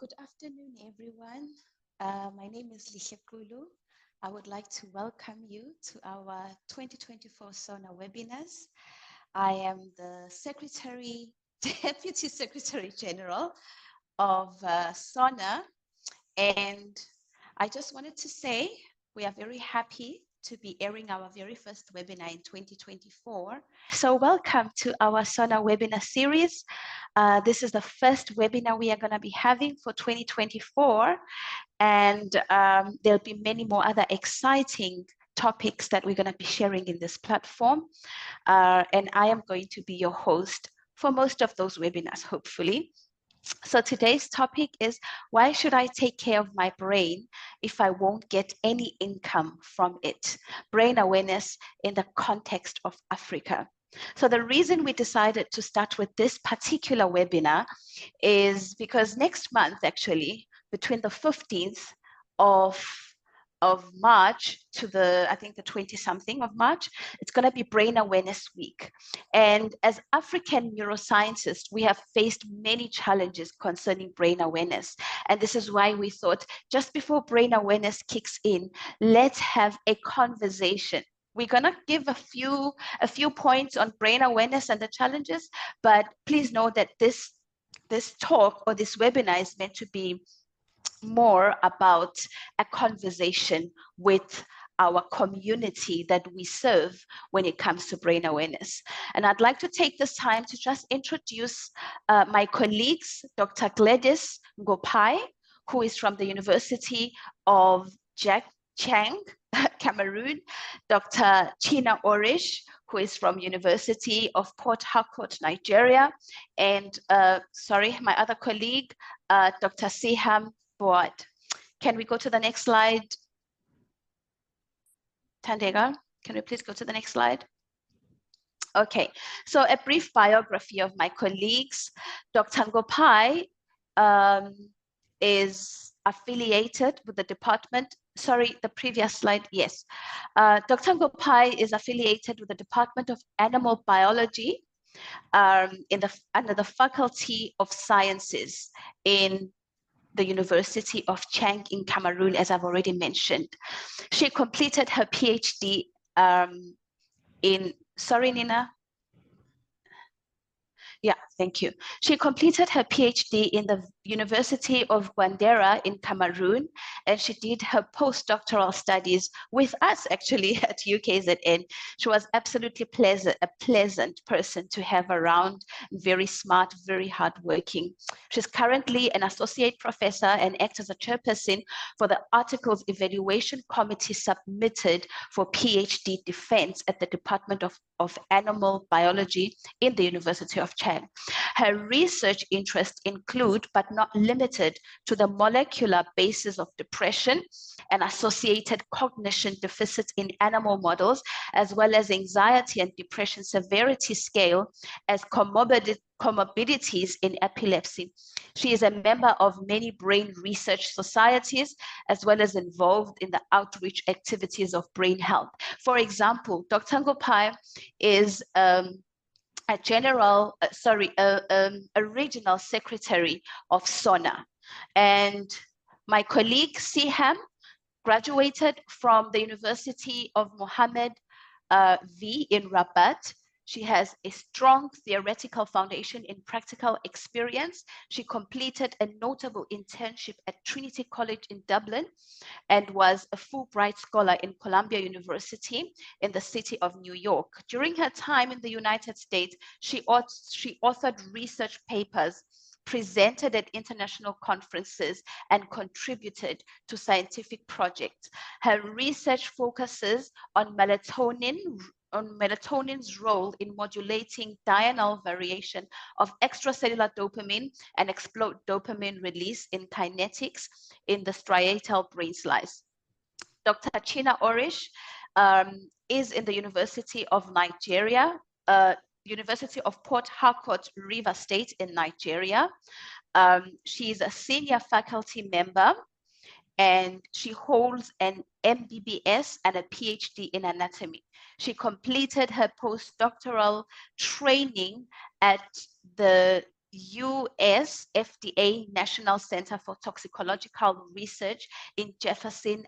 Good afternoon, everyone. My name is Lihle Kulu. I would like to welcome you to our 2024 SONA webinars. I am the Deputy Secretary General of SONA, and I just wanted to say we are very happy to be airing our very first webinar in 2024. So welcome to our SONA webinar series. This is the first webinar we are going to be having for 2024, and there'll be many more other exciting topics that we're going to be sharing in this platform. And I am going to be your host for most of those webinars, hopefully. So today's topic is, why should I take care of my brain if I won't get any income from it? Brain awareness in the context of Africa. So the reason we decided to start with this particular webinar is because next month, actually, between the 15th of March to the 20-something of March, it's going to be Brain Awareness Week. And as African neuroscientists, we have faced many challenges concerning brain awareness. And this is why we thought, just before brain awareness kicks in, let's have a conversation. We're going to give a few points on brain awareness and the challenges, but please know that this talk or this webinar is meant to be more about a conversation with our community that we serve when it comes to brain awareness. And I'd like to take this time to just introduce my colleagues, Dr. Gladys Ngopai, who is from the University of Chang, Cameroon, Dr. China Orish, who is from University of Port Harcourt, Nigeria, and my other colleague, Dr. Siham Boad. Can we go to the next slide? Tandega, can we please go to the next slide? Okay, so a brief biography of my colleagues. Dr. Ngopai is affiliated with the department. Sorry, the previous slide, yes. Dr. Ngopai is affiliated with the Department of Animal Biology under the Faculty of Sciences in the University of Chang in Cameroon, as I've already mentioned. She completed her PhD sorry, Nina. Yeah, thank you. She completed her PhD in the University of Gwandera in Cameroon, and she did her postdoctoral studies with us actually at UKZN. She was absolutely a pleasant person to have around, very smart, very hardworking. She's currently an associate professor and acts as a chairperson for the Articles Evaluation Committee submitted for PhD defense at the Department of Animal Biology in the University of Chang. Her research interests include, but not limited to, the molecular basis of depression and associated cognition deficits in animal models, as well as anxiety and depression severity scale as comorbidities in epilepsy. She is a member of many brain research societies, as well as involved in the outreach activities of brain health. For example, Dr. Ngopai is a regional secretary of SONA. And my colleague Siham graduated from the University of Mohammed V in Rabat. She has a strong theoretical foundation in practical experience. She completed a notable internship at Trinity College in Dublin and was a Fulbright scholar in Columbia University in the city of New York. During her time in the United States, she authored research papers, presented at international conferences, and contributed to scientific projects. Her research focuses on melatonin's role in modulating diurnal variation of extracellular dopamine and explode dopamine release in kinetics in the striatal brain slice. Dr. China Orish is in the University of Nigeria, University of Port Harcourt, Rivers State in Nigeria. She is a senior faculty member, and she holds an MBBS and a PhD in anatomy. She completed her postdoctoral training at the US FDA National Center for Toxicological Research in Jefferson,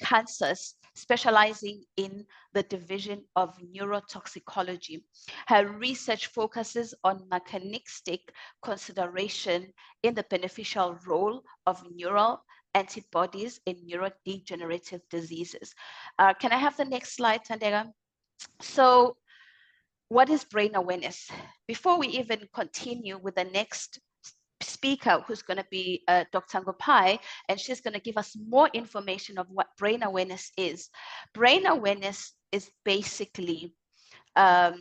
Kansas, specializing in the division of neurotoxicology. Her research focuses on mechanistic consideration in the beneficial role of neural antibodies in neurodegenerative diseases. Can I have the next slide, Thandeka? So what is brain awareness? Before we even continue with the next speaker, who's going to be Dr. Ngopai, and she's going to give us more information of what brain awareness is. Brain awareness is basically a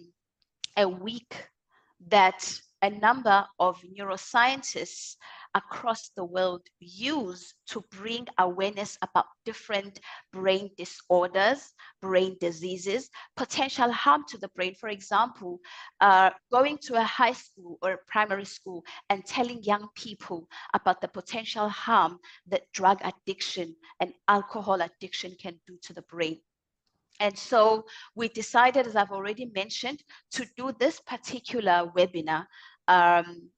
week that a number of neuroscientists across the world use to bring awareness about different brain disorders, brain diseases, potential harm to the brain. For example, going to a high school or a primary school and telling young people about the potential harm that drug addiction and alcohol addiction can do to the brain. And so we decided, as I've already mentioned, to do this particular webinar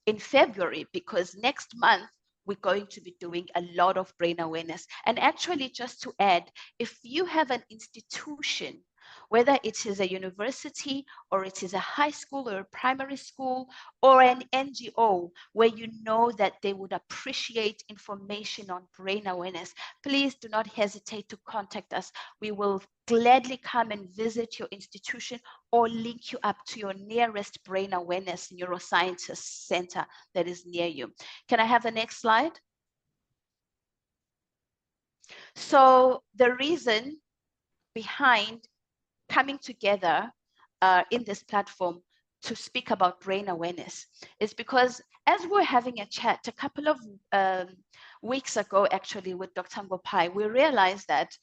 in February, because next month we're going to be doing a lot of brain awareness. And actually, just to add, if you have an institution, whether it is a university or it is a high school or a primary school or an NGO, where you know that they would appreciate information on brain awareness, please do not hesitate to contact us. We will gladly come and visit your institution or link you up to your nearest brain awareness neuroscientist center that is near you. Can I have the next slide? So the reason behind coming together in this platform to speak about brain awareness is because as we're having a chat a couple of weeks ago, actually, with Dr. Ngopai, we realized that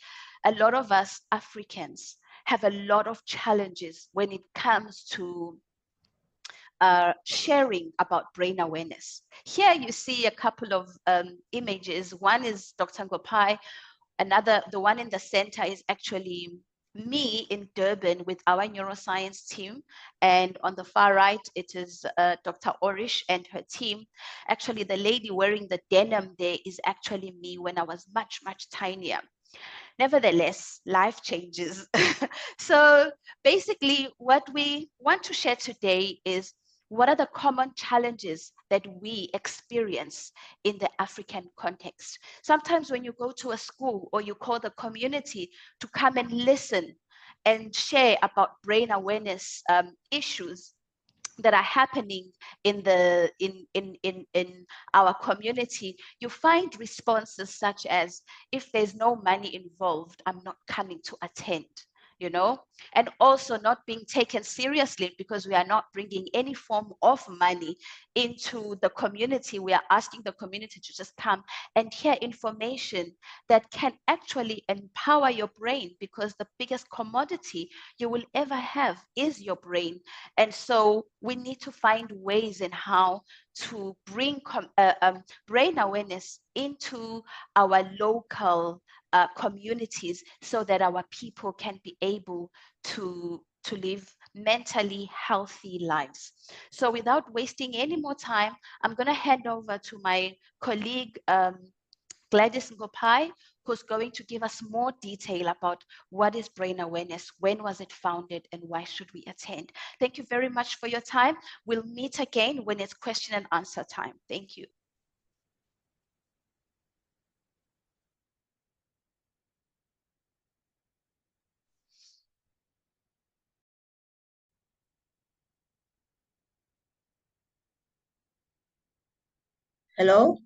a lot of us Africans have a lot of challenges when it comes to sharing about brain awareness. Here you see a couple of images. One is Dr. Ngopai. Another, the one in the center, is actually me in Durban with our neuroscience team. And on the far right, it is Dr. Orish and her team. Actually, the lady wearing the denim there is actually me when I was much, much tinier. Nevertheless, life changes. So basically, what we want to share today is what are the common challenges that we experience in the African context. Sometimes when you go to a school or you call the community to come and listen and share about brain awareness issues that are happening in our community, you find responses such as, if there's no money involved, I'm not coming to attend. You know, and also not being taken seriously because we are not bringing any form of money into the community. We are asking the community to just come and hear information that can actually empower your brain, because the biggest commodity you will ever have is your brain. And so we need to find ways in how to bring brain awareness into our local communities so that our people can be able to live mentally healthy lives. So without wasting any more time, I'm going to hand over to my colleague, Gladys Ngopai, who's going to give us more detail about what is brain awareness, when was it founded, and why should we attend. Thank you very much for your time. We'll meet again when it's question and answer time. Thank you. Hello,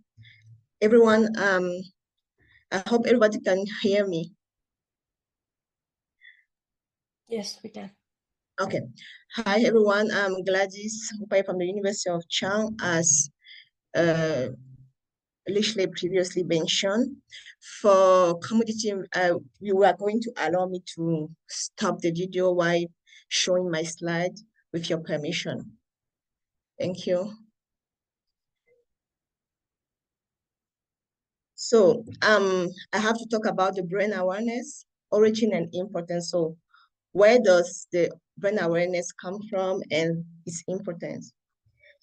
everyone. I hope everybody can hear me. Yes, we can. Okay. Hi, everyone. I'm Gladys Ngopai from the University of Chang, as Lishley previously mentioned. For commodity, you are going to allow me to stop the video while showing my slide with your permission. Thank you. So I have to talk about the brain awareness, origin and importance. So where does the brain awareness come from and its importance?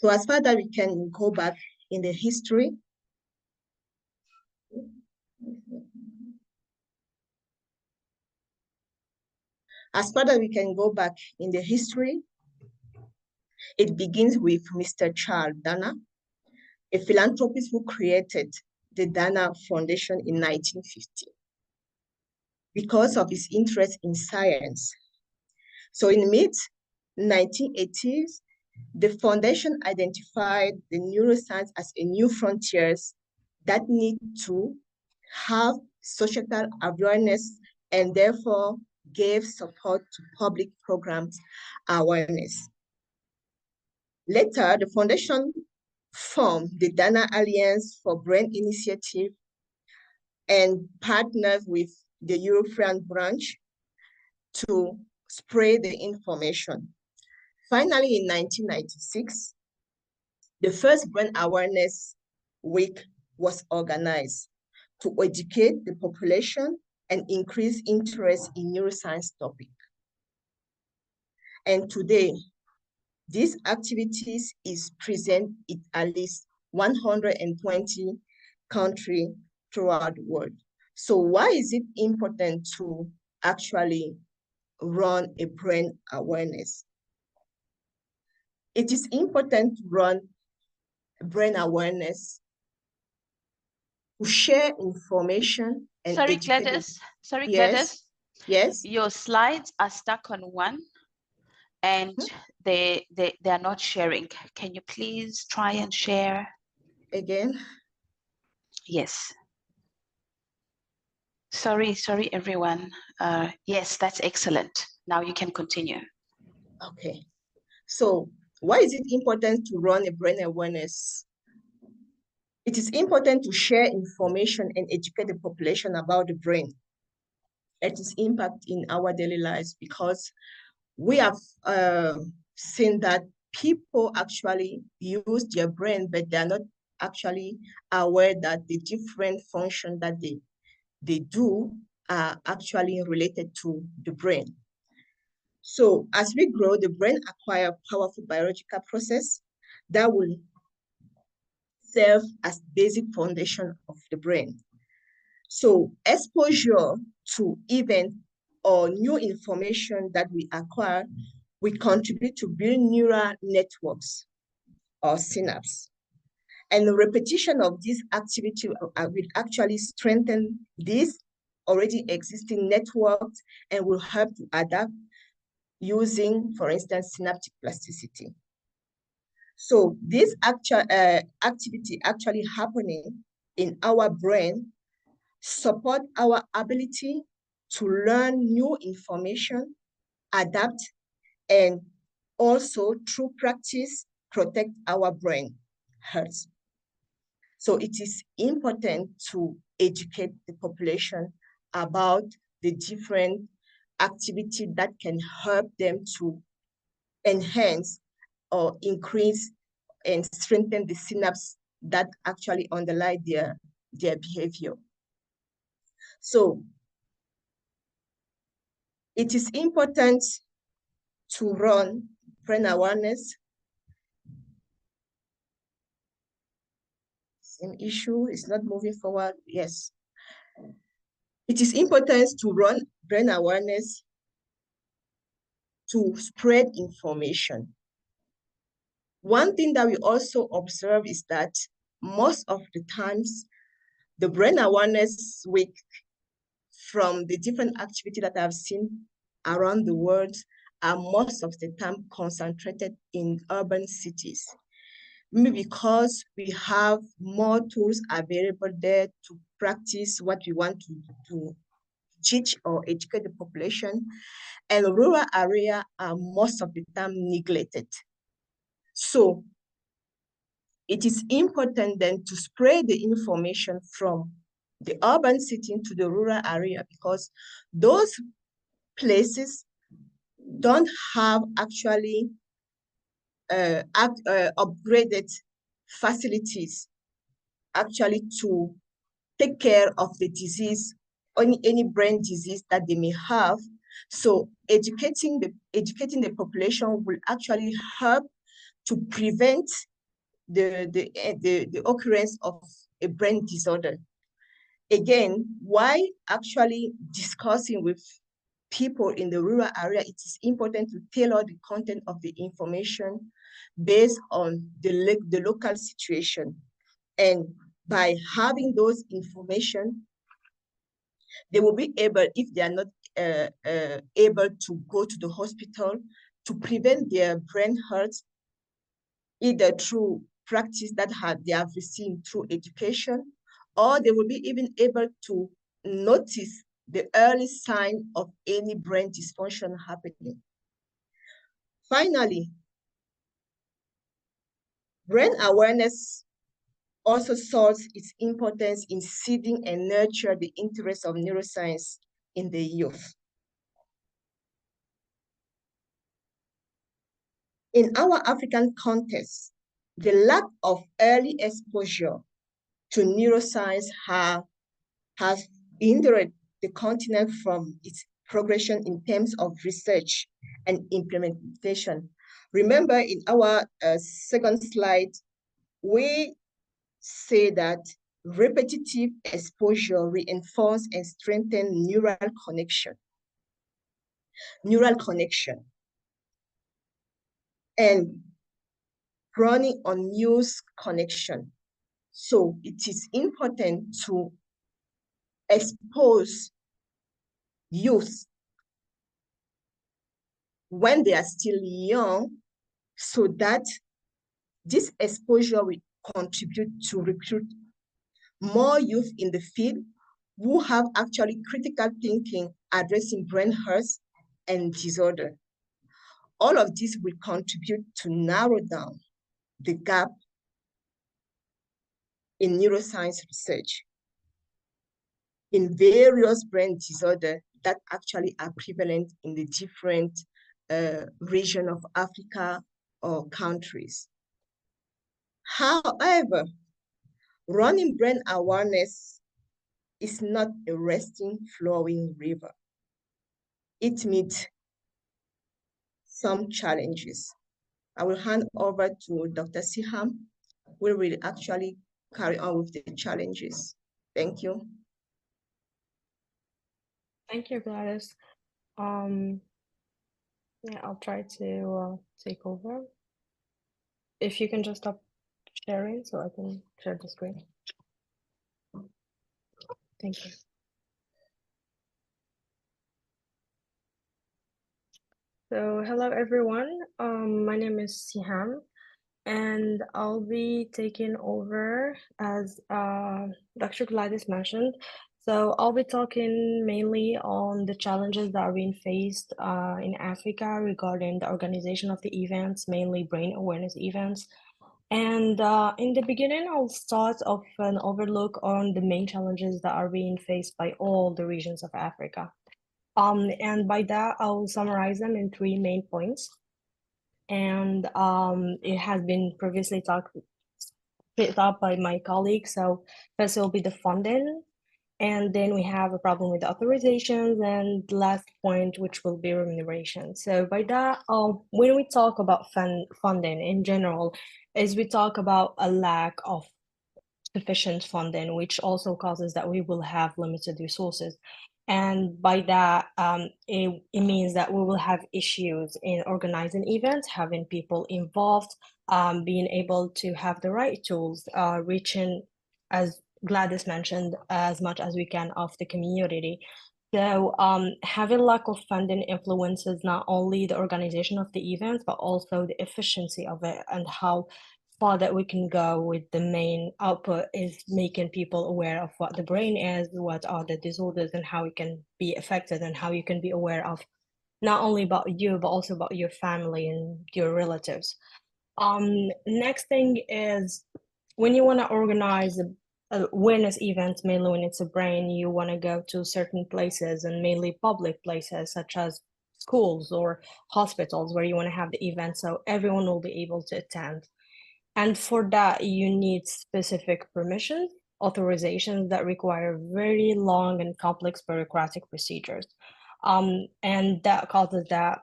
So as far that we can go back in the history, it begins with Mr. Charles Dana, a philanthropist who created the Dana Foundation in 1950 because of his interest in science. So in mid-1980s, the foundation identified the neuroscience as a new frontiers that need to have societal awareness and therefore gave support to public programs awareness. Later, the foundation formed the Dana Alliance for Brain Initiative and partnered with the European branch to spread the information. Finally, in 1996, the first Brain Awareness Week was organized to educate the population and increase interest in neuroscience topic. And today, these activities is present in at least 120 countries throughout the world. So why is it important to actually run a brain awareness? It is important to run brain awareness, to share information and Sorry, educate. Gladys. Sorry, Yes. Gladys. Yes. Your slides are stuck on one and they are not sharing. Can you please try and share? Again? Yes. Sorry, everyone. Yes, that's excellent. Now you can continue. Okay. So why is it important to run a brain awareness? It is important to share information and educate the population about the brain and its impact in our daily lives, because we have seen that people actually use their brain, but they're not actually aware that the different functions that they do are actually related to the brain. So as we grow, the brain acquires powerful biological process that will serve as basic foundation of the brain. So exposure to event or new information that we acquire will contribute to build neural networks or synapse. And the repetition of this activity will actually strengthen these already existing networks and will help to adapt using, for instance, synaptic plasticity. So this activity actually happening in our brain support our ability to learn new information, adapt, and also through practice, protect our brain health. So it is important to educate the population about the different activity that can help them to enhance or increase and strengthen the synapse that actually underlie their behavior. So it is important to run brain awareness. Same issue is not moving forward. Yes. It is important to run brain awareness to spread information. One thing that we also observe is that most of the times, the Brain Awareness Week, from the different activity that I've seen around the world, are most of the time concentrated in urban cities. Maybe because we have more tools available there to practice what we want to teach or educate the population, and rural areas are most of the time neglected. So it is important then to spread the information from the urban setting to the rural area, because those places don't have actually upgraded facilities actually to take care of the disease, any brain disease that they may have. So educating the population will actually help to prevent the occurrence of a brain disorder. Again, why actually discussing with people in the rural area, it is important to tailor the content of the information based on the local situation. And by having those information, they will be able, if they are not able to go to the hospital, to prevent their brain hurt, either through practice that they have received through education, or they will be even able to notice the early sign of any brain dysfunction happening. Finally, brain awareness also solves its importance in seeding and nurture the interest of neuroscience in the youth. In our African context, the lack of early exposure to neuroscience has hindered the continent from its progression in terms of research and implementation. Remember, in our second slide, we say that repetitive exposure reinforces and strengthens neural connection. And running on news connection. So it is important to expose youth when they are still young, so that this exposure will contribute to recruit more youth in the field who have actually critical thinking, addressing brain hurt and disorder. All of this will contribute to narrow down the gap in neuroscience research in various brain disorders that actually are prevalent in the different regions of Africa or countries. However, running brain awareness is not a resting, flowing river. It meets some challenges. I will hand over to Dr. Siham, who will actually carry on with the challenges. Thank you. Thank you, Gladys. Yeah, I'll try to take over. If you can just stop sharing so I can share the screen. Thank you. So hello everyone. My name is Siham, and I'll be taking over as Dr. Gladys mentioned. So I'll be talking mainly on the challenges that are being faced in Africa regarding the organization of the events, mainly brain awareness events. And in the beginning, I'll start off an overlook on the main challenges that are being faced by all the regions of Africa. And by that, I'll summarize them in 3 main points. And it has been previously picked up by my colleagues. So first will be the funding, and then we have a problem with the authorizations, and the last point, which will be remuneration. So by that, when we talk about funding in general, is we talk about a lack of sufficient funding, which also causes that we will have limited resources. And by that, it means that we will have issues in organizing events, having people involved, being able to have the right tools, reaching, as Gladys mentioned, as much as we can of the community. So having lack of funding influences not only the organization of the events, but also the efficiency of it, and how far that we can go with the main output is making people aware of what the brain is, what are the disorders, and how it can be affected, and how you can be aware of not only about you, but also about your family and your relatives. Next thing is, when you want to organize awareness events, mainly when it's a brain, you want to go to certain places, and mainly public places such as schools or hospitals, where you want to have the event so everyone will be able to attend. And for that, you need specific permissions, authorizations that require very long and complex bureaucratic procedures. And that causes that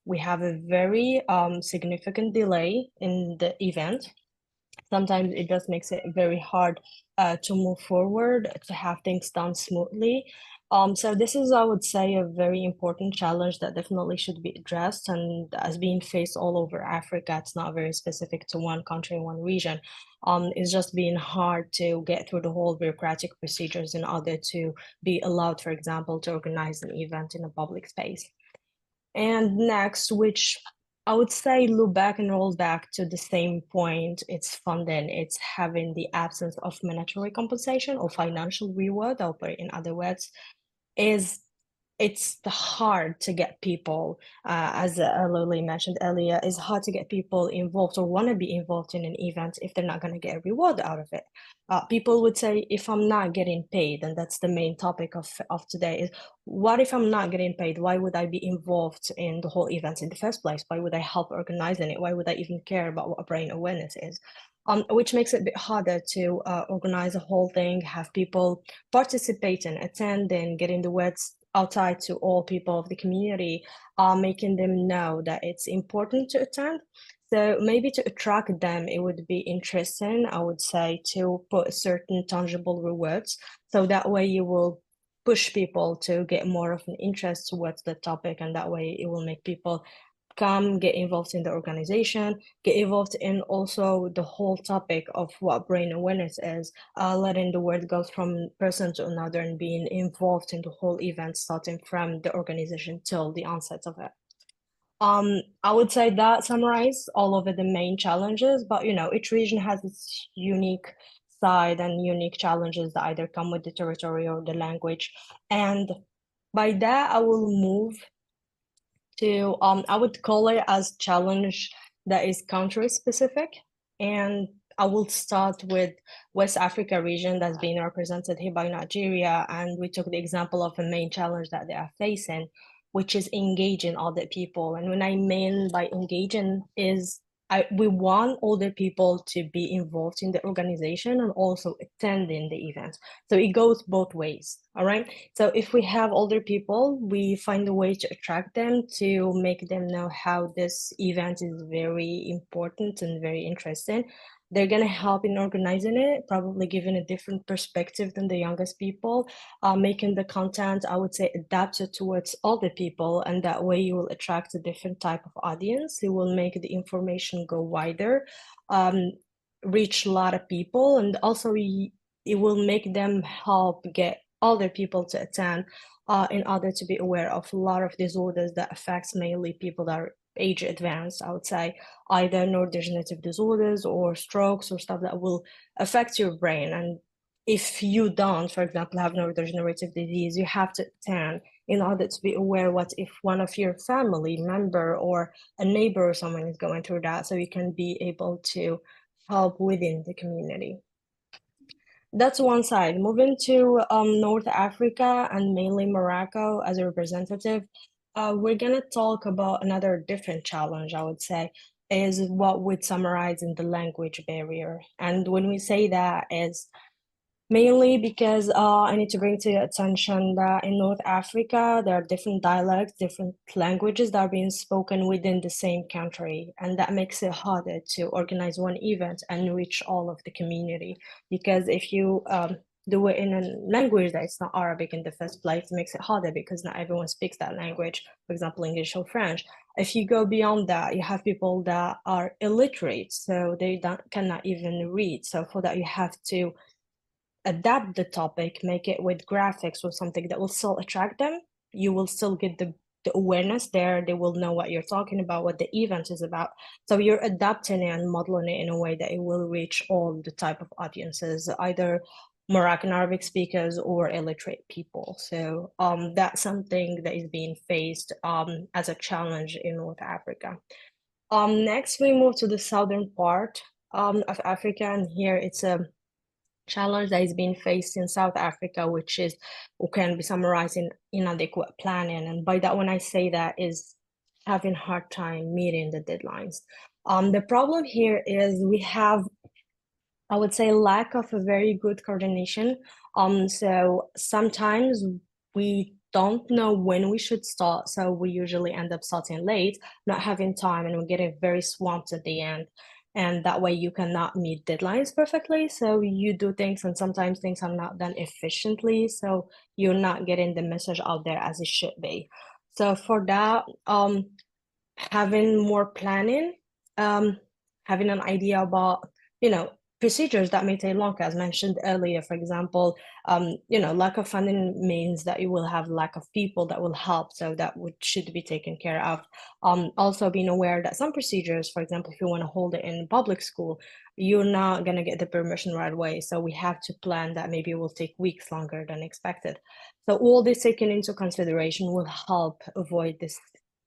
we have a very significant delay in the event. sometimes it just makes it very hard to move forward, to have things done smoothly. So this is, I would say, a very important challenge that definitely should be addressed, and as being faced all over Africa. It's not very specific to one country, one region. It's just being hard to get through the whole bureaucratic procedures in order to be allowed, for example, to organize an event in a public space. And next, which I would say loop back and roll back to the same point, it's funding, it's having the absence of monetary compensation or financial reward, or in other words, is it's hard to get people, as Lily mentioned earlier, it's hard to get people involved or want to be involved in an event if they're not going to get a reward out of it. People would say, if I'm not getting paid, and that's the main topic of today, is what if I'm not getting paid? Why would I be involved in the whole event in the first place? Why would I help organizing it? Why would I even care about what brain awareness is? Which makes it a bit harder to organize a whole thing, have people participate and attend, and getting the words outside to all people of the community, making them know that it's important to attend. So maybe to attract them, it would be interesting, I would say, to put certain tangible rewards. So that way you will push people to get more of an interest towards the topic, and that way it will make people come get involved in the organization, get involved in also the whole topic of what brain awareness is, letting the word go from person to another and being involved in the whole event, starting from the organization till the onset of it. I would say that summarize all of the main challenges, but each region has its unique side and unique challenges that either come with the territory or the language. And by that, I will move to I would call it as challenge that is country specific, and I will start with West Africa region that's being represented here by Nigeria, and we took the example of the main challenge that they are facing, which is engaging other people. And when I mean by engaging is we want older people to be involved in the organization and also attending the event. So it goes both ways, all right? So if we have older people, we find a way to attract them, to make them know how this event is very important and very interesting. They're going to help in organizing it, probably giving a different perspective than the youngest people, making the content, I would say, adapted towards older people. And that way you will attract a different type of audience. It will make the information go wider, reach a lot of people, and also it will make them help get other people to attend in order to be aware of a lot of disorders that affects mainly people that are age advanced, I would say, either neurodegenerative disorders or strokes or stuff that will affect your brain. And if you don't, for example, have neurodegenerative disease, you have to attend in order to be aware what if one of your family member or a neighbor or someone is going through that, so you can be able to help within the community. That's one side. Moving to North Africa and mainly Morocco as a representative, we're gonna talk about another different challenge, I would say, is what would summarize in the language barrier. And when we say that is mainly because I need to bring to your attention that in North Africa, there are different dialects, different languages that are being spoken within the same country. And that makes it harder to organize one event and reach all of the community. Because if you do it in a language that is not Arabic in the first place, it makes it harder because not everyone speaks that language, for example, English or French. If you go beyond that, you have people that are illiterate, so they cannot even read. So for that, you have to adapt the topic, make it with graphics or something that will still attract them. You will still get the awareness there. They will know what you're talking about, what the event is about. So you're adapting it and modeling it in a way that it will reach all the type of audiences, either Moroccan Arabic speakers or illiterate people. So that's something that is being faced as a challenge in North Africa. Next, we move to the southern part of Africa, and here it's a challenge that is being faced in South Africa, which is or can be summarized in inadequate planning. And by that, when I say that, is having hard time meeting the deadlines. The problem here is we have, I would say, lack of a very good coordination. So sometimes we don't know when we should start, so we usually end up starting late, not having time, and we're getting very swamped at the end. and that way you cannot meet deadlines perfectly. So you do things, and sometimes things are not done efficiently, so you're not getting the message out there as it should be. So for that, having more planning, having an idea about, procedures that may take long, as mentioned earlier. For example, lack of funding means that you will have lack of people that will help, so that should be taken care of. Also being aware that some procedures, for example, if you want to hold it in public school, you're not going to get the permission right away. So we have to plan that maybe it will take weeks longer than expected. So all this taken into consideration will help avoid this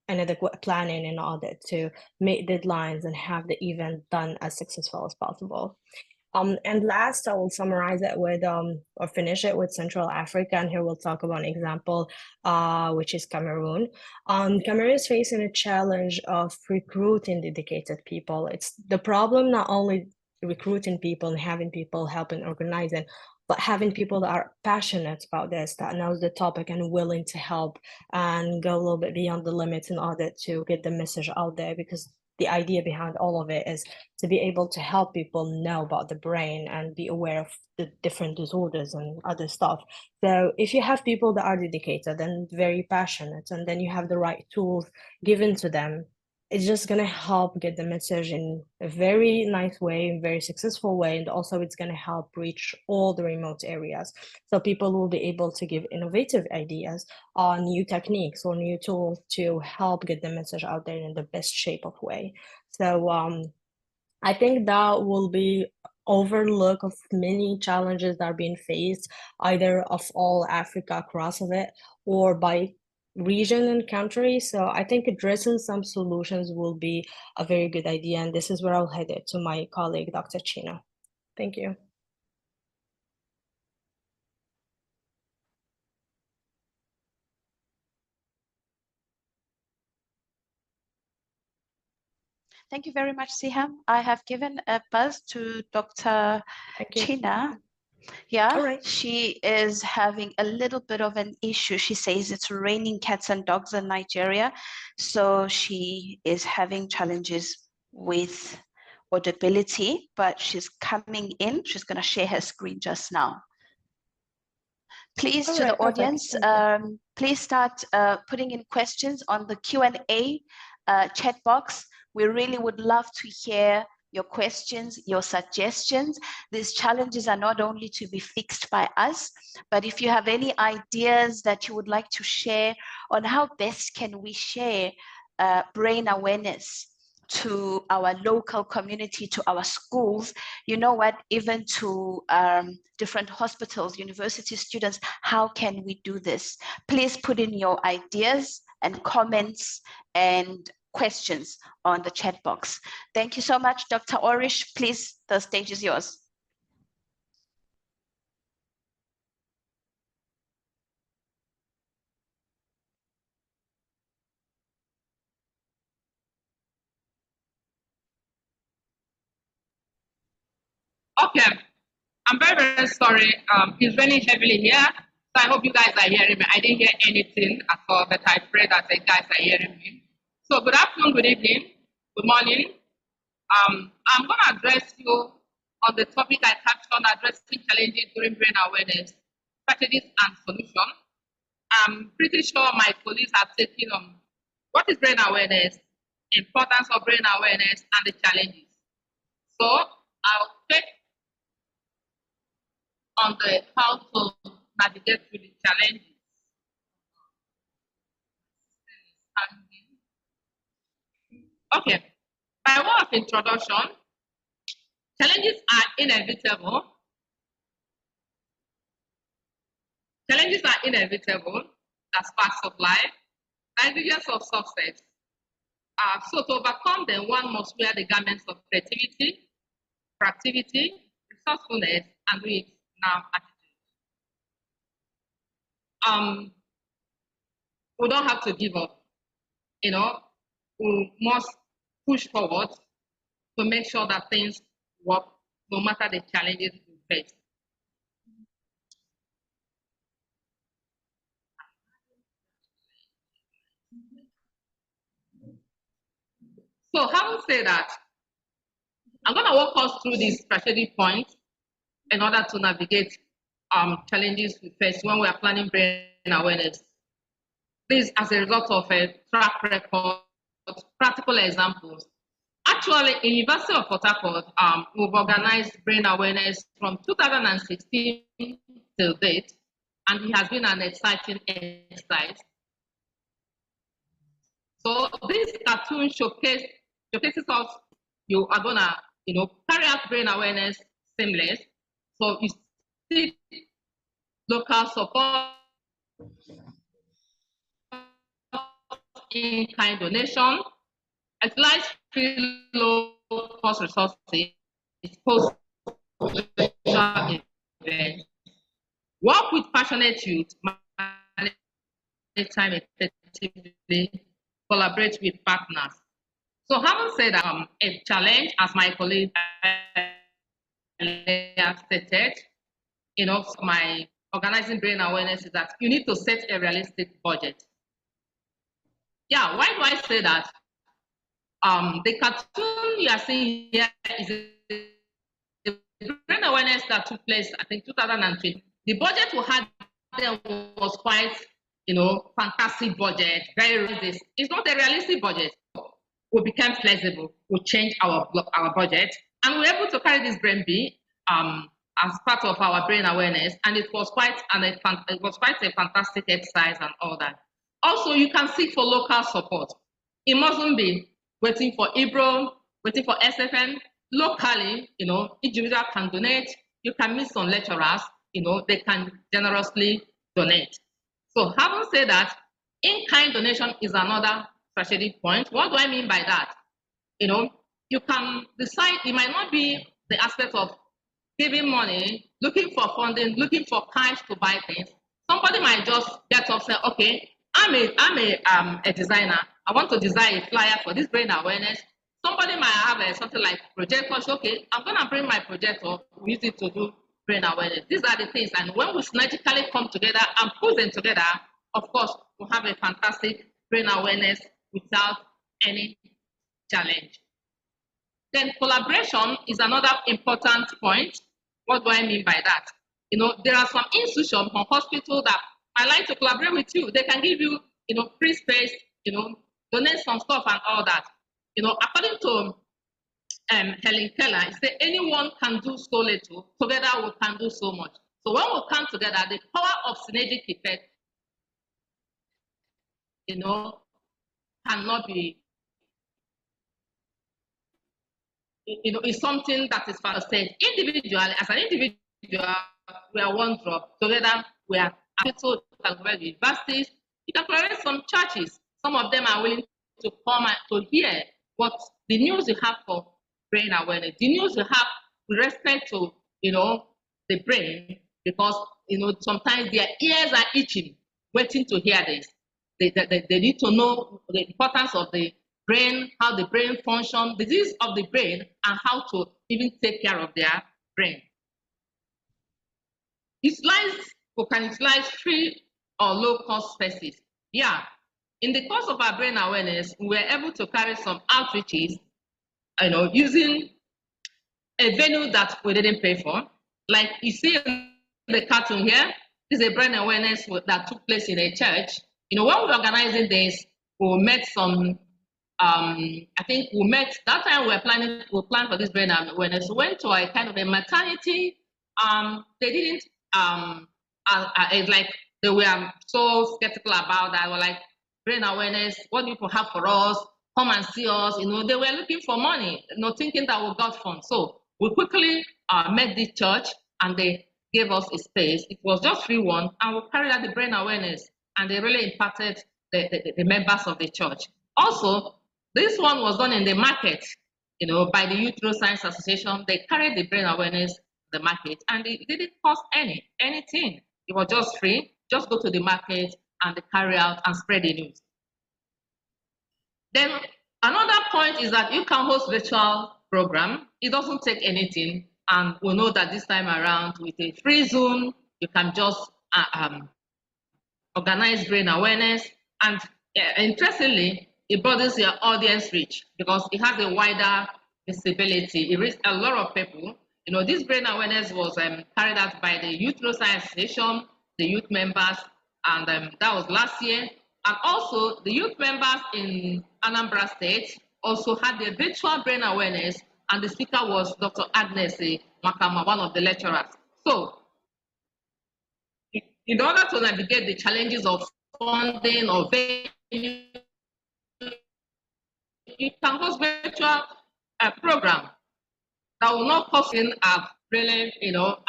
inadequate planning in order to meet deadlines and have the event done as successful as possible. And last, I will summarize it with, or finish it with Central Africa. And here we'll talk about an example, which is Cameroon. Cameroon is facing a challenge of recruiting dedicated people. It's the problem, not only recruiting people and having people helping organizing, but having people that are passionate about this, that knows the topic and willing to help and go a little bit beyond the limits in order to get the message out there. Because the idea behind all of it is to be able to help people know about the brain and be aware of the different disorders and other stuff. So if you have people that are dedicated and very passionate, and then you have the right tools given to them, it's just going to help get the message in a very nice way, a very successful way. And also it's going to help reach all the remote areas. So people will be able to give innovative ideas on new techniques or new tools to help get the message out there in the best shape of way. So I think that will be overlook of many challenges that are being faced, either of all Africa across of it or by region and country. So I think addressing some solutions will be a very good idea. And this is where I'll head it to my colleague, Dr. Chino. Thank you. Thank you very much, Siham. I have given a buzz to Dr. China. Yeah, All right. She is having a little bit of an issue. She says it's raining cats and dogs in Nigeria. So she is having challenges with audibility, but she's coming in. She's going to share her screen just now. Please, to the audience, please start putting in questions on the Q&A chat box. We really would love to hear your questions, your suggestions. These challenges are not only to be fixed by us, but if you have any ideas that you would like to share on how best can we share brain awareness to our local community, to our schools, you know what, even to different hospitals, university students, how can we do this? Please put in your ideas and comments and questions on the chat box. Thank you so much, Dr. Orish. Please, the stage is yours. Okay, I'm very, very sorry. It's raining heavily here, so I hope you guys are hearing me. I didn't hear anything at all, but I pray that the guys are hearing me. So good afternoon, good evening, good morning. I'm going to address you on the topic I touched on, addressing challenges during brain awareness, strategies and solutions. I'm pretty sure my colleagues have taken on what is brain awareness, importance of brain awareness, and the challenges. So I'll take on the how to navigate through the challenges. Okay, by way of introduction, challenges are inevitable. Challenges are inevitable as parts of life, ingredients of success. So to overcome them, one must wear the garments of creativity, proactivity, resourcefulness, and with now attitude. We don't have to give up. We must push forward to make sure that things work no matter the challenges we face. So having said that, I'm going to walk us through these strategic points in order to navigate challenges we face when we are planning brain awareness. This as a result of a track record, practical examples. Actually, in University of Port Harcourt, we've organized brain awareness from 2016 till date, and it has been an exciting exercise. So this cartoon showcases us, you are gonna, carry out brain awareness seamless. So you see local support, in-kind donation, utilize free low-cost resources, post-social events, work with passionate youth, manage time effectively, collaborate with partners. So having said a challenge, as my colleague stated, my organizing brain awareness is that you need to set a realistic budget. Yeah, why do I say that? The cartoon you are seeing here is the brain awareness that took place, I think, 2020. The budget we had then was quite, fantastic budget, very realistic. It's not a realistic budget. We became flexible. We changed our budget, and we were able to carry this brain bee as part of our brain awareness, and it was quite a fantastic exercise and all that. Also, you can seek for local support. It mustn't be waiting for IBRO, waiting for SFN. Locally, individual can donate. You can meet some lecturers, they can generously donate. So having said that, in-kind donation is another strategic point. What do I mean by that? You can decide, it might not be the aspect of giving money, looking for funding, looking for cash to buy things. Somebody might just get up and say, okay, I'm a designer. I want to design a flyer for this brain awareness. Somebody might have something like projector. Okay, I'm going to bring my projector, use it to do brain awareness. These are the things. And when we synergically come together and put them together, of course, we'll have a fantastic brain awareness without any challenge. Then collaboration is another important point. What do I mean by that? There are some institutions, some hospitals that I like to collaborate with you. They can give you, free space, donate some stuff and all that. According to Helen Keller, it says anyone can do so little, together we can do so much. So when we come together, the power of synergic effect, cannot be, is something that is said individually. As an individual, we are one drop. Together, we are people can collaborate with universities. You can collaborate some churches. Some of them are willing to come to hear what the news you have for brain awareness, the news you have with respect to, the brain, because, sometimes their ears are itching, waiting to hear this. They need to know the importance of the brain, how the brain functions, the disease of the brain, and how to even take care of their brain. We can utilize free or low-cost spaces. Yeah, in the course of our brain awareness, we were able to carry some outreaches, using a venue that we didn't pay for. Like you see in the cartoon here, this is a brain awareness that took place in a church. When we were organizing this, we met some, I think we met, that time we planned for this brain awareness. We went to a kind of a maternity. They didn't, it's like they were so skeptical about that. We're like, brain awareness, what do people have for us? Come and see us. They were looking for money, thinking that we got funds. So we quickly met the church and they gave us a space. It was just free one, and we carried out the brain awareness, and they really impacted the members of the church. Also, this one was done in the market, by the Youth Neuroscience Association. They carried the brain awareness in the market, and it didn't cost anything. It was just free. Just go to the market and they carry out and spread the news. Then another point is that you can host virtual program. It doesn't take anything, and we know that this time around with a free Zoom, you can just organize brain awareness, and interestingly, it broadens your audience reach because it has a wider visibility. It reached a lot of people. You know, this brain awareness was carried out by the Youth Neuroscience Association, the youth members, and that was last year. And also the youth members in Anambra State also had the virtual brain awareness, and the speaker was Dr. Agnes Makama, one of the lecturers. So, in order to navigate the challenges of funding or venue, you can host virtual program that will not cost in really,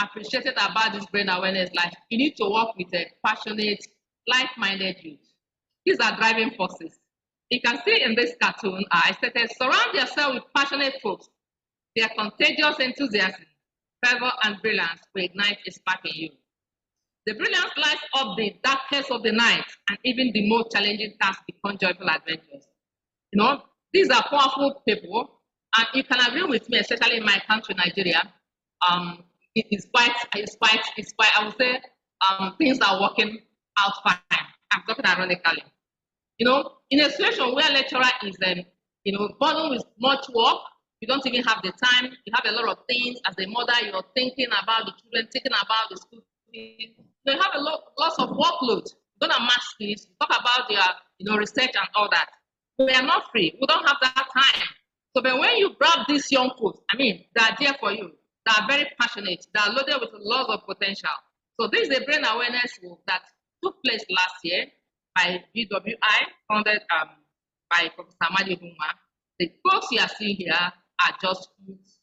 appreciated about this brain awareness. Like, you need to work with a passionate, like-minded youth. These are driving forces. You can see in this cartoon, I stated, surround yourself with passionate folks. Their contagious enthusiasm, fervor, and brilliance will ignite a spark in you. The brilliance lights up the darkest of the night, and even the most challenging tasks become joyful adventures. You know, these are powerful people, and you can agree with me, especially in my country, Nigeria. It's quite, I would say, things are working out fine. I'm talking ironically. You know, in a situation where a lecturer is, burdened with much work, you don't even have the time, you have a lot of things. As a mother, you're thinking about the children, thinking about the school fees. You have a lots of workload. You're gonna match this, talk about their, research and all that. We are not free. We don't have that time. So, but when you grab these young folks, they are there for you. They are very passionate. They are loaded with lots of potential. So this is a brain awareness work that took place last year by BWI, founded by Professor Amadi Ehunwa. The folks you are seeing here are just youth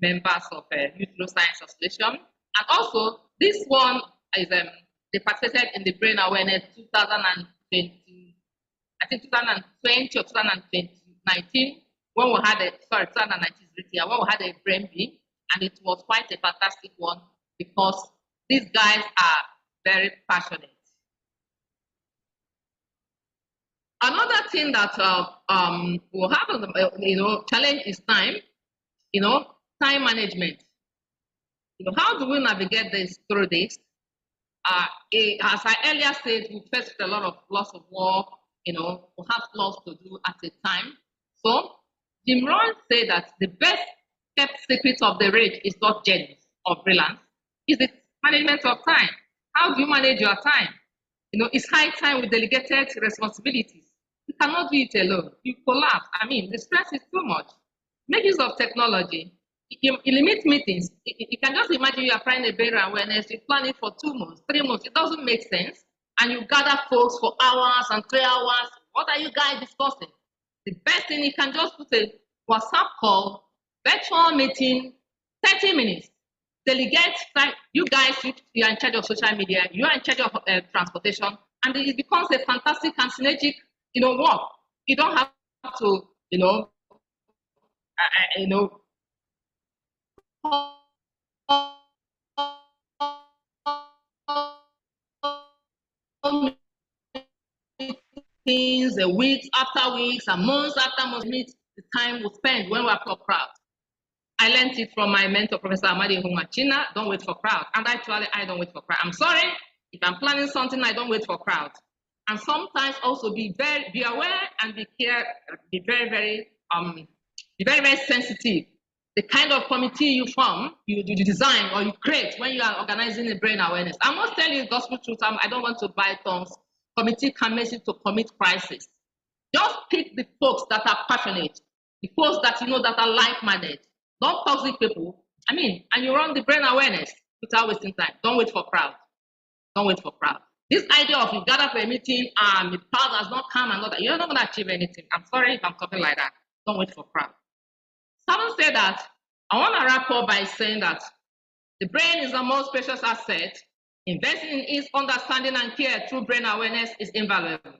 members of Youth Neuroscience Association. And also, this one is they participated in the brain awareness 2020, I think 2020 or 2019, when we had 2019 is this year, when we had a brain bee, and it was quite a fantastic one because these guys are very passionate. Another thing that will happen, challenge is time. Time management. How do we navigate this through this? As I earlier said, we faced a lot of loss of work. We have lots to do at a time. So Jim Rohn said that the best kept secret of the rich is not genius or brilliance, it's the management of time. How do you manage your time? It's high time with delegated responsibilities. You cannot do it alone. You collapse. The stress is too much. Make use of technology. You limit meetings. You can just imagine you are trying a brain awareness, you plan it for 2 months, 3 months. It doesn't make sense. And you gather folks for hours and 3 hours. What are you guys discussing? The best thing, you can just put a WhatsApp call, virtual meeting, 30 minutes. Delegate, you guys, you are in charge of social media, you are in charge of transportation, and it becomes a fantastic and synergic, work. You don't have to, things, weeks after weeks and months after months, meet the time we spend when we are for crowd. I learned it from my mentor, Professor Amadi Ehunwa. China, don't wait for crowd. And actually, I don't wait for crowd. I'm sorry, if I'm planning something, I don't wait for crowd. And sometimes also be aware and be very, very sensitive. The kind of committee you form, you design or you create when you are organizing a brain awareness. I must tell you gospel truth, I don't want to buy tongues. Committee can make you to commit crisis. Just pick the folks that are passionate, the folks that that are like-minded, not toxic people. And you run the brain awareness without wasting time. Don't wait for crowd. Don't wait for crowd. This idea of you gather for a meeting and the crowd has not come and all that, you're not going to achieve anything. I'm sorry if I'm talking like that. Don't wait for crowd. Someone said that, I want to wrap up by saying that the brain is the most precious asset. Investing in its understanding and care through brain awareness is invaluable.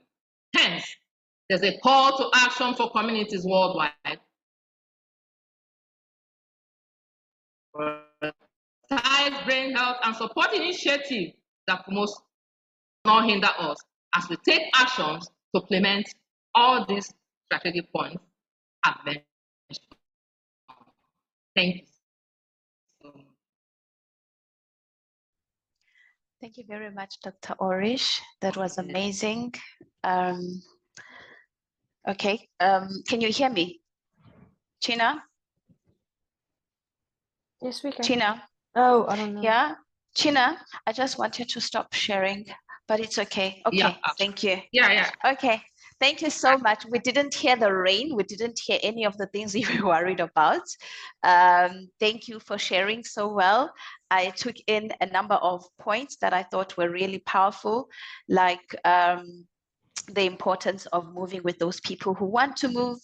Hence, there's a call to action for communities worldwide. Prioritize brain health and support initiatives that promote not hinder us as we take actions to implement all these strategic points I've mentioned. Thank you. Thank you very much, Dr. Orish. That was amazing. Okay, can you hear me? China? Yes, we can. Tina, Oh, I don't know. yeah? Tina, I just wanted to stop sharing, but it's okay. Okay, Yeah. thank you. Yeah. Okay, thank you so much. We didn't hear the rain. We didn't hear any of the things you were worried about. Thank you for sharing so well. I took in a number of points that I thought were really powerful, like the importance of moving with those people who want to move,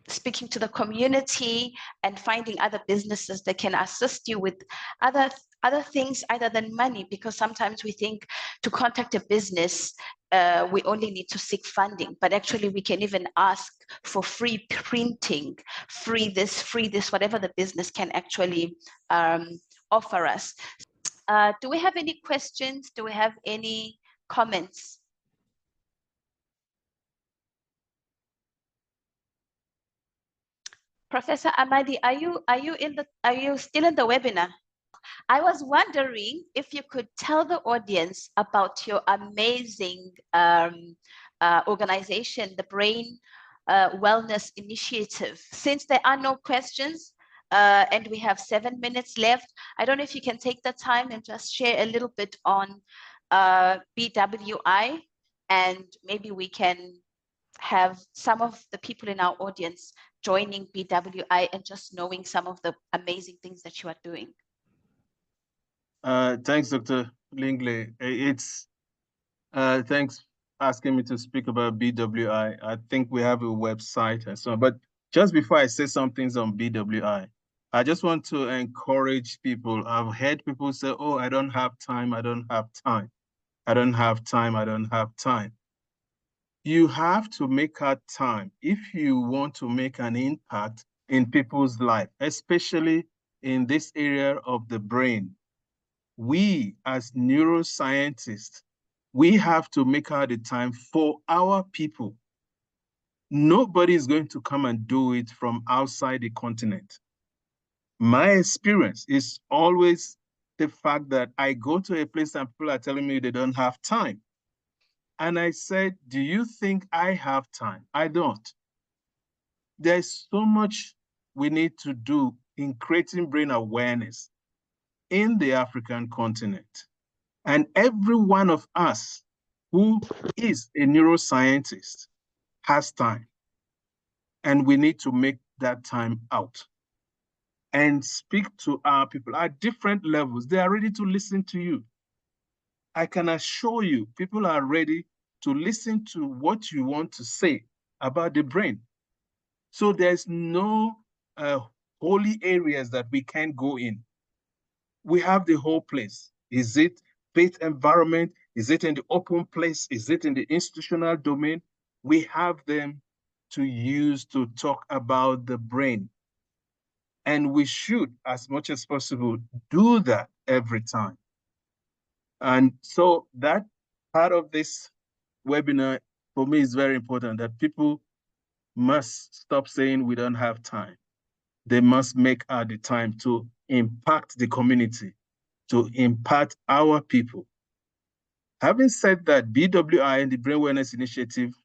speaking to the community, and finding other businesses that can assist you with other things other than money, because sometimes we think to contact a business we only need to seek funding, but actually we can even ask for free printing, free this, whatever the business can actually offer us. Do we have any questions? Do we have any comments? Professor Amadi, are you still in the webinar? I was wondering if you could tell the audience about your amazing organization, the Brain Wellness Initiative. Since there are no questions and we have 7 minutes left, I don't know if you can take the time and just share a little bit on BWI, and maybe we can have some of the people in our audience joining BWI and just knowing some of the amazing things that you are doing. Thanks, Dr. Lingley. Thanks for asking me to speak about BWI. I think we have a website and so on. But just before I say some things on BWI, I just want to encourage people. I've heard people say, oh, I don't have time, I don't have time. I don't have time, I don't have time. You have to make out time if you want to make an impact in people's life, especially in this area of the brain. We as neuroscientists, we have to make out the time for our people. Nobody is going to come and do it from outside the continent. My experience is always the fact that I go to a place and people are telling me they don't have time. And I said, do you think I have time? I don't. There's so much we need to do in creating brain awareness in the African continent. And every one of us who is a neuroscientist has time. And we need to make that time out and speak to our people at different levels. They are ready to listen to you. I can assure you, people are ready to listen to what you want to say about the brain. So there's no holy areas that we can't go in. We have the whole place. Is it faith environment? Is it in the open place? Is it in the institutional domain? We have them to use to talk about the brain. And we should, as much as possible, do that every time. And so that part of this webinar, for me, is very important, that people must stop saying we don't have time. They must make out the time to impact the community, to impact our people. Having said that, BWI and the Brain Wellness Initiative,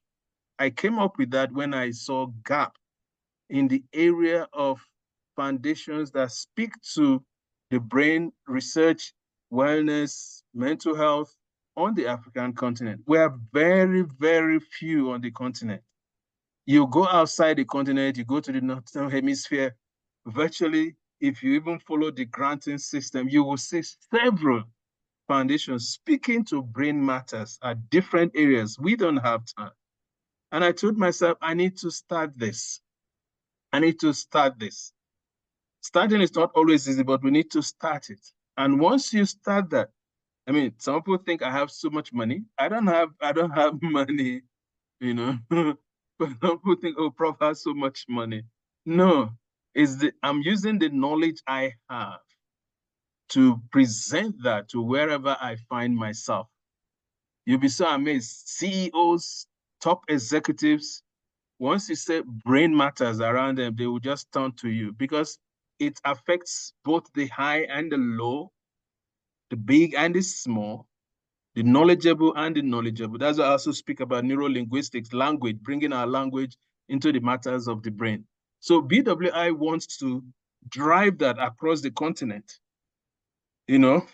I came up with that when I saw gap in the area of foundations that speak to the brain research, wellness, mental health on the African continent. We are very, very few on the continent. You go outside the continent, you go to the Northern Hemisphere, virtually, if you even follow the granting system, you will see several foundations speaking to brain matters at different areas. We don't have time. And I told myself, I need to start this. I need to start this. Starting is not always easy, but we need to start it. And once you start that, I mean, some people think I have so much money. I don't have money, you know. But some people think, oh, Prof has so much money. No, I'm using the knowledge I have to present that to wherever I find myself. You'll be so amazed. CEOs, top executives, once you say brain matters around them, they will just turn to you because it affects both the high and the low, the big and the small, the knowledgeable and the knowledgeable. That's why I also speak about neurolinguistics, language, bringing our language into the matters of the brain. So BWI wants to drive that across the continent. You know,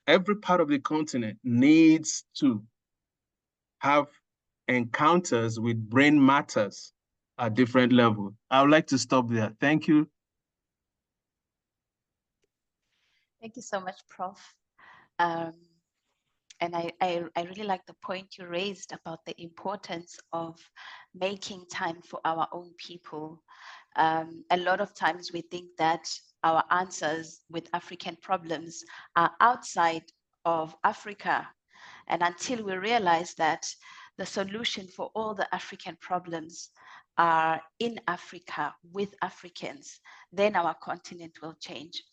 every part of the continent needs to have encounters with brain matters at different levels. I would like to stop there. Thank you. Thank you so much, Prof. And I really like the point you raised about the importance of making time for our own people. A lot of times we think that our answers with African problems are outside of Africa. And until we realize that the solution for all the African problems are in Africa with Africans, then our continent will change.